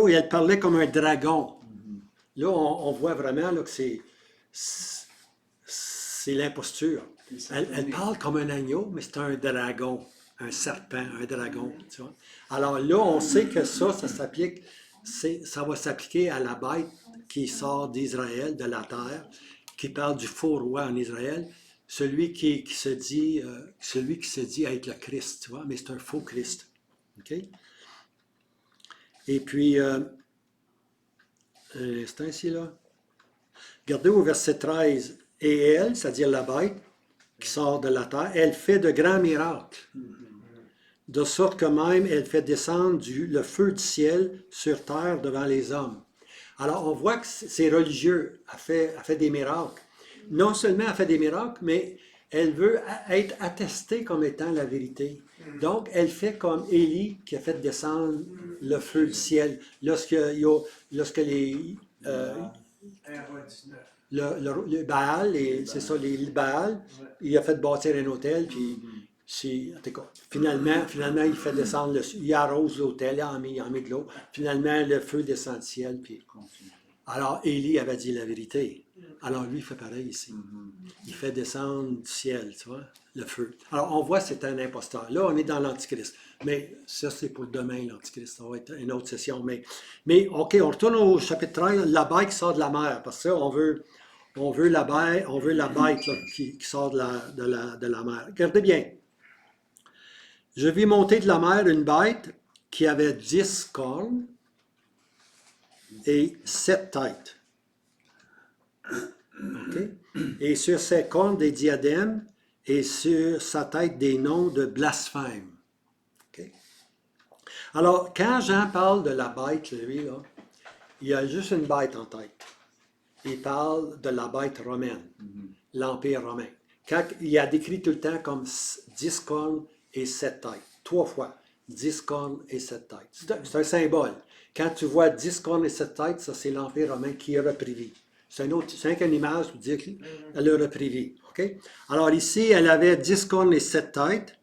et elle parlait comme un dragon. Là, on voit vraiment là, que c'est l'imposture. Elle parle comme un agneau, mais c'est un dragon, un serpent, un dragon. Tu vois? Alors là, on sait que ça s'applique, ça va s'appliquer à la bête qui sort d'Israël, de la terre, qui parle du faux roi en Israël, celui qui se dit être le Christ, tu vois, mais c'est un faux Christ. OK? Et puis, c'est ainsi là. Regardez au verset 13. Et elle, c'est-à-dire la bête qui sort de la terre, elle fait de grands miracles. De sorte que même elle fait descendre le feu du ciel sur terre devant les hommes. Alors on voit que c'est religieux. Elle fait des miracles. Non seulement elle fait des miracles, mais elle veut être attestée comme étant la vérité. Donc elle fait comme Élie qui a fait descendre le feu du ciel. Lorsque les... le Baal, c'est ça, les Baal, il a fait bâtir un hôtel, puis finalement, il fait descendre, il arrose l'hôtel, il en met de l'eau. Finalement, le feu descend du ciel. Puis... Alors, Élie avait dit la vérité. Alors, lui, il fait pareil ici. Il fait descendre du ciel, tu vois, le feu. Alors, on voit que c'est un imposteur. Là, on est dans l'Antichrist. Mais ça, c'est pour demain, l'Antichrist. Ça va être une autre session. Mais OK, on retourne au chapitre 13, la bête qui sort de la mer. Parce que ça, on veut la bête là, qui sort de la mer. Regardez bien. Je vis monter de la mer une bête qui avait 10 cornes et 7 têtes. Okay? Et sur ses cornes des diadèmes et sur sa tête des noms de blasphème. Okay? Alors, quand Jean parle de la bête, lui, là, il y a juste une bête en tête. Il parle de la bête romaine, l'Empire romain. Quand il a décrit tout le temps comme 10 cornes et 7 têtes. 3 fois. 10 cornes et 7 têtes. C'est un symbole. Quand tu vois 10 cornes et 7 têtes, ça c'est l'Empire romain qui a repris vie. C'est une image pour dire qu'elle a repris vie. Okay? Alors ici, elle avait 10 cornes et 7 têtes,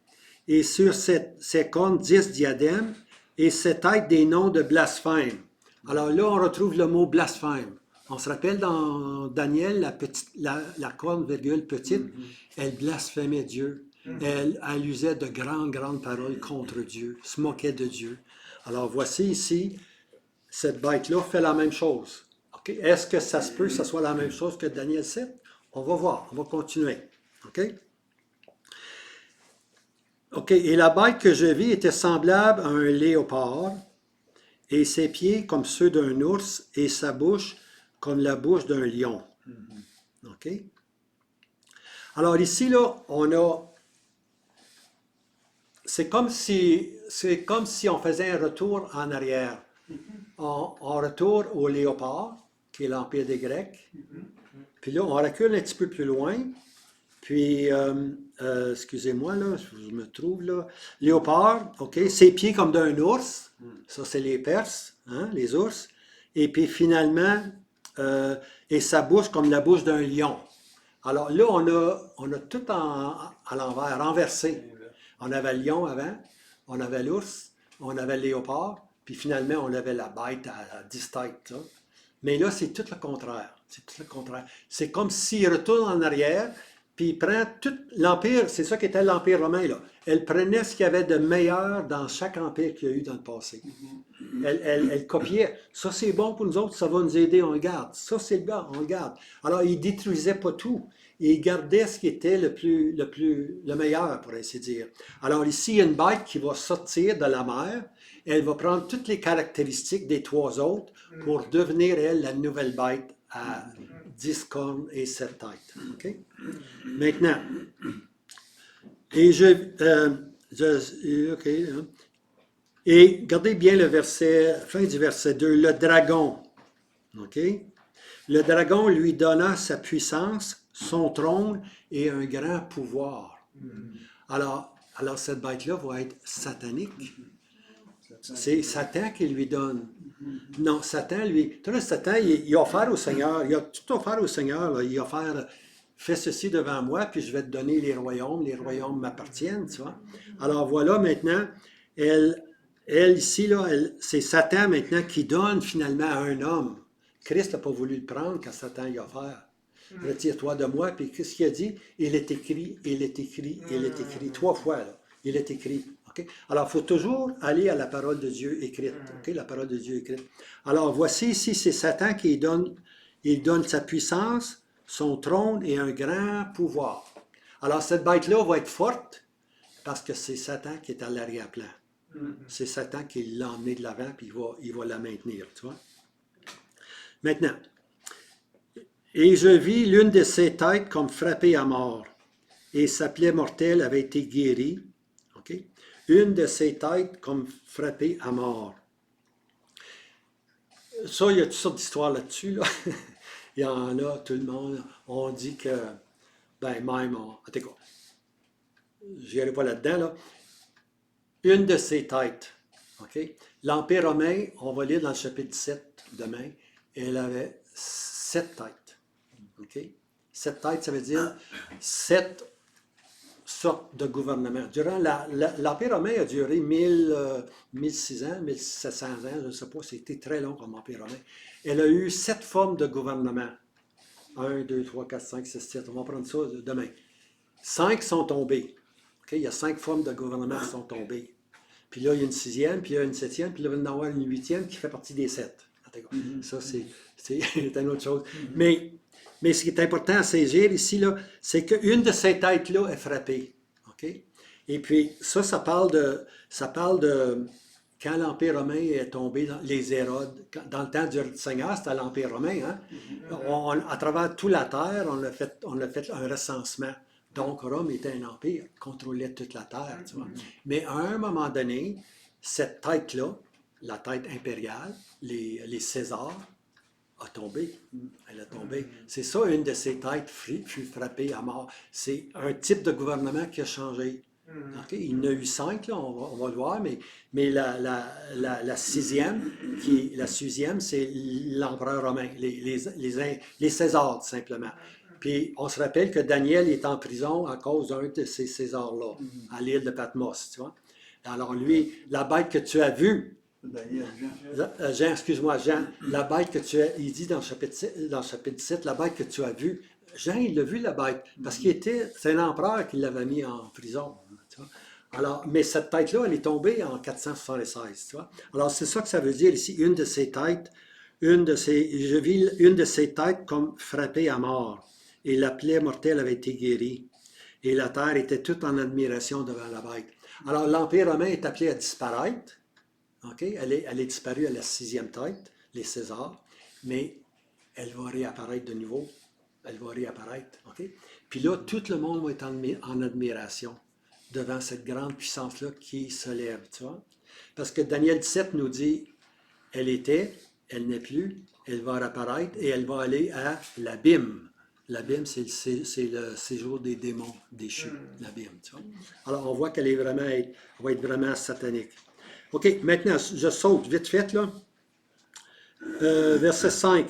et sur ces cornes, 10 diadèmes, et 7 têtes des noms de blasphème. Alors là, on retrouve le mot blasphème. On se rappelle dans Daniel, la corne, virgule, petite, elle blasphémait Dieu. Elle usait de grandes paroles contre Dieu, se moquait de Dieu. Alors voici ici, cette bête-là fait la même chose. Okay? Est-ce que ça se peut que ce soit la même chose que Daniel 7? On va voir, on va continuer. OK? OK, et la bête que je vis était semblable à un léopard, et ses pieds comme ceux d'un ours, et sa bouche comme la bouche d'un lion. OK? Alors ici, là, on a... C'est comme si on faisait un retour en arrière. On retourne au léopard, qui est l'Empire des Grecs. Puis là, on recule un petit peu plus loin. Puis, excusez-moi, là, je me trouve là. Léopard, OK, ses pieds comme d'un ours. Ça, c'est les Perses, hein, les ours. Et puis finalement, et sa bouche comme la bouche d'un lion. Alors là, on a tout à l'envers, renversé. On avait le lion avant, on avait l'ours, on avait le léopard, puis finalement, on avait la bête à 10 têtes. Là. Mais là, c'est tout le contraire. C'est tout le contraire. C'est comme s'il retourne en arrière, puis il prend tout l'Empire, c'est ça qu'était l'Empire romain, là. Elle prenait ce qu'il y avait de meilleur dans chaque empire qu'il y a eu dans le passé. Elle copiait. Ça, c'est bon pour nous autres, ça va nous aider, on le garde. Ça, c'est le gars, on le garde. Alors, il ne détruisait pas tout. Il gardait ce qui était le meilleur, pour ainsi dire. Alors ici, il y a une bête qui va sortir de la mer. Elle va prendre toutes les caractéristiques des 3 autres pour devenir, elle, la nouvelle bête à 10 cornes et 7 têtes. Okay? Maintenant, et et regardez bien le verset, fin du verset 2, le dragon. OK? Le dragon lui donna sa puissance, son trône et un grand pouvoir. Alors cette bête-là va être satanique. C'est Satan qui lui donne. Non, Satan, lui... Tu vois, Satan, il a offert au Seigneur. Il a tout offert au Seigneur. Là. Il a offert, fais ceci devant moi, puis je vais te donner les royaumes m'appartiennent, tu vois. Alors voilà, maintenant, elle ici, là, c'est Satan maintenant qui donne finalement à un homme. Christ n'a pas voulu le prendre quand Satan y a offert. Retire-toi de moi, puis qu'est-ce qu'il a dit? Il est écrit, il est écrit, il est écrit. 3 fois, là. Il est écrit. Okay? Alors, il faut toujours aller à la parole de Dieu écrite. Okay? La parole de Dieu écrite. Alors, voici ici, c'est Satan qui donne sa puissance, son trône et un grand pouvoir. Alors, cette bête-là va être forte parce que c'est Satan qui est à l'arrière-plan. C'est Satan qui l'a emmené de l'avant, puis il va la maintenir. Tu vois? Maintenant, et je vis l'une de ses têtes comme frappée à mort, et sa plaie mortelle avait été guérie. Okay? Une de ses têtes comme frappée à mort. Ça, il y a toutes sortes d'histoires là-dessus. Là. Il y en a, tout le monde. On dit que, ben même, en tout cas, je n'irai pas là-dedans. Là. Une de ses têtes. Okay? L'Empire romain, on va lire dans le chapitre 7 demain, elle avait 7 têtes. Okay? 7 têtes, ça veut dire 7 sortes de gouvernements. Durant l'Empire romain a duré 1600, 1700 ans, je ne sais pas, c'était très long comme Empire romain. Elle a eu 7 formes de gouvernement. 1, 2, 3, 4, 5, 6, 7. On va prendre ça demain. 5 sont tombés. Okay? Il y a 5 formes de gouvernement qui sont tombées. Puis là, il y a une 6e, puis il y a une 7e, puis là, il va y en avoir une 8e qui fait partie des 7. Ça, c'est une autre chose. Mais ce qui est important à saisir ici, c'est qu'une de ces têtes-là est frappée. Okay? Et puis, ça parle de quand l'Empire romain est tombé, les Hérodes, dans le temps du Seigneur, c'était l'Empire romain. Hein? À travers toute la terre, on a fait un recensement. Donc, Rome était un empire, contrôlait toute la terre. Tu vois? Mais à un moment donné, cette tête-là, la tête impériale, les Césars, a tombé. Elle a tombé. C'est ça, une de ces têtes fut frappée à mort. C'est un type de gouvernement qui a changé. Okay? Il y en a eu 5, là, on va le voir, mais la sixième, c'est l'empereur romain, les Césars, tout simplement. Puis on se rappelle que Daniel est en prison à cause d'un de ces Césars-là, à l'île de Patmos. Tu vois? Alors lui, la bête que tu as vue, Jean, excuse-moi, Jean, la bête que tu as, il dit dans le chapitre 17, la bête que tu as vue, Jean, il l'a vu la bête, parce c'est un empereur qui l'avait mis en prison. Tu vois? Alors, mais cette tête-là, elle est tombée en 476. Tu vois? Alors, c'est ça que ça veut dire ici, une de ces têtes, je vis une de ces têtes comme frappée à mort, et la plaie mortelle avait été guérie, et la terre était toute en admiration devant la bête. Alors, l'Empire romain est appelé à disparaître. Okay? Elle est disparue à la 6e tête, les Césars, mais elle va réapparaître de nouveau. Elle va réapparaître. Okay? Puis là, tout le monde va être en admiration devant cette grande puissance-là qui se lève. Tu vois? Parce que Daniel 17 nous dit, elle n'est plus, elle va réapparaître et elle va aller à l'abîme. L'abîme, c'est le séjour des démons déchus. L'abîme. Tu vois? Alors, on voit qu'elle va être vraiment satanique. OK, maintenant, je saute vite fait, là. Verset 5.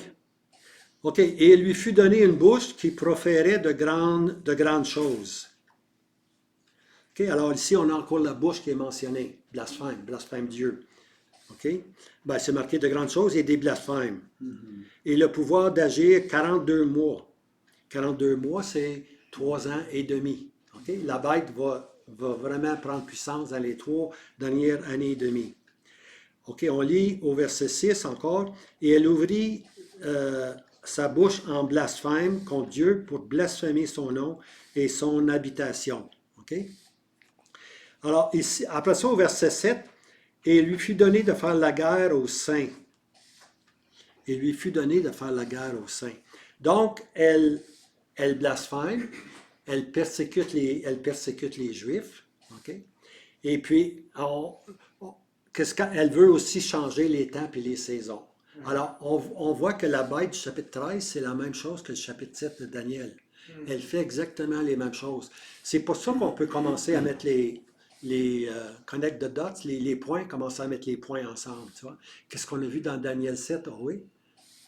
OK, et il lui fut donné une bouche qui proférait de grandes choses. OK, alors ici, on a encore la bouche qui est mentionnée. Blasphème Dieu. OK? Ben, c'est marqué de grandes choses et des blasphèmes. Et le pouvoir d'agir 42 mois. 42 mois, c'est 3 ans et demi. OK? La bête va vraiment prendre puissance dans les 3 dernières années et demie. OK, on lit au verset 6 encore. Et elle ouvrit sa bouche en blasphème contre Dieu pour blasphémer son nom et son habitation. OK? Alors, ici, après ça, au verset 7, et il lui fut donné de faire la guerre aux saints. Il lui fut donné de faire la guerre aux saints. Donc, elle blasphème, elle persécute les Juifs. Okay? Et puis, elle veut aussi changer les temps et les saisons. Alors, on voit que la bête du chapitre 13, c'est la même chose que le chapitre 7 de Daniel. Elle fait exactement les mêmes choses. C'est pour ça qu'on peut commencer à mettre connect the dots, les points, commencer à mettre les points ensemble, tu vois. Qu'est-ce qu'on a vu dans Daniel 7? Ah oui?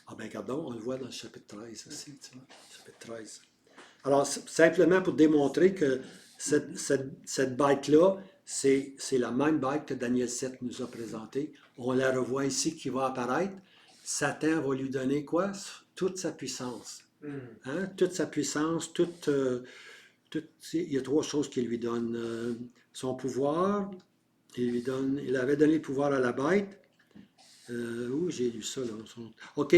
Ah ben, regardons, on le voit dans le chapitre 13 aussi, tu vois. Chapitre 13. Alors, simplement pour démontrer que cette bête-là, c'est la même bête que Daniel 7 nous a présentée. On la revoit ici qui va apparaître. Satan va lui donner quoi? Toute sa puissance. Hein? Toute sa puissance, il y a trois choses qu'il lui donne. Son pouvoir, il avait donné le pouvoir à la bête. Où j'ai lu ça? Là? OK,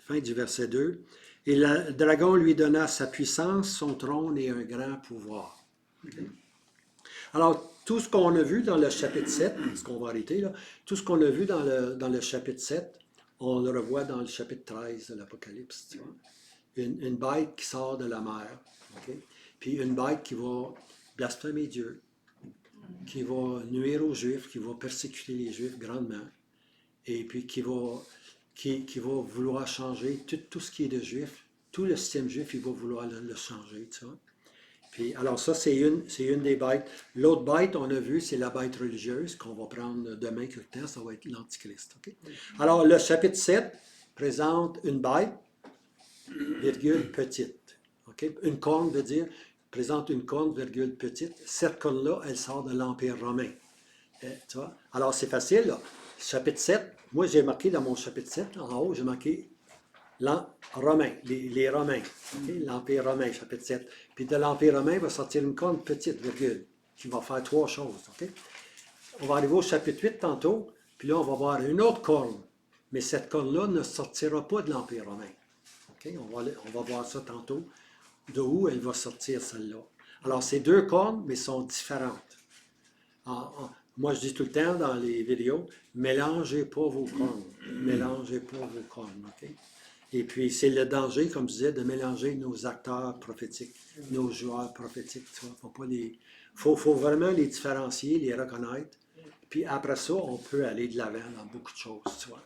fin du verset 2. Et le dragon lui donna sa puissance, son trône et un grand pouvoir. Okay? Alors, tout ce qu'on a vu dans le chapitre 7, ce qu'on va arrêter là, tout ce qu'on a vu dans le chapitre 7, on le revoit dans le chapitre 13 de l'Apocalypse. Tu vois? Une bête qui sort de la mer, okay? Puis une bête qui va blasphémer Dieu, qui va nuire aux Juifs, qui va persécuter les Juifs grandement, et puis qui va vouloir changer tout ce qui est de juif, tout le système juif, il va vouloir le changer, tu vois. Puis, alors ça, c'est une des bêtes. L'autre bête, on a vu, c'est la bête religieuse qu'on va prendre demain quelque temps, ça va être l'Antichrist. Okay? Alors, le chapitre 7 présente une bête, virgule, petite. Okay? Une corne veut dire, présente une corne, virgule, petite. Cette corne-là, elle sort de l'Empire romain. Tu vois? Alors, c'est facile, là. Chapitre 7, moi j'ai marqué dans mon chapitre 7, en haut, j'ai marqué Romain, les Romains, okay? L'Empire romain, chapitre 7. Puis de l'Empire romain va sortir une corne petite, virgule, qui va faire trois choses. Okay? On va arriver au chapitre 8 tantôt, puis là on va voir une autre corne. Mais cette corne-là ne sortira pas de l'Empire romain. Okay? On va voir ça tantôt, de où elle va sortir celle-là. Alors, ces deux cornes, mais sont différentes. Moi, je dis tout le temps dans les vidéos, mélangez pas vos cornes. Mélangez pas vos cornes, OK? Et puis, c'est le danger, comme je disais, de mélanger nos acteurs prophétiques, nos joueurs prophétiques, tu vois. Faut vraiment les différencier, les reconnaître. Puis après ça, on peut aller de l'avant dans beaucoup de choses, tu vois.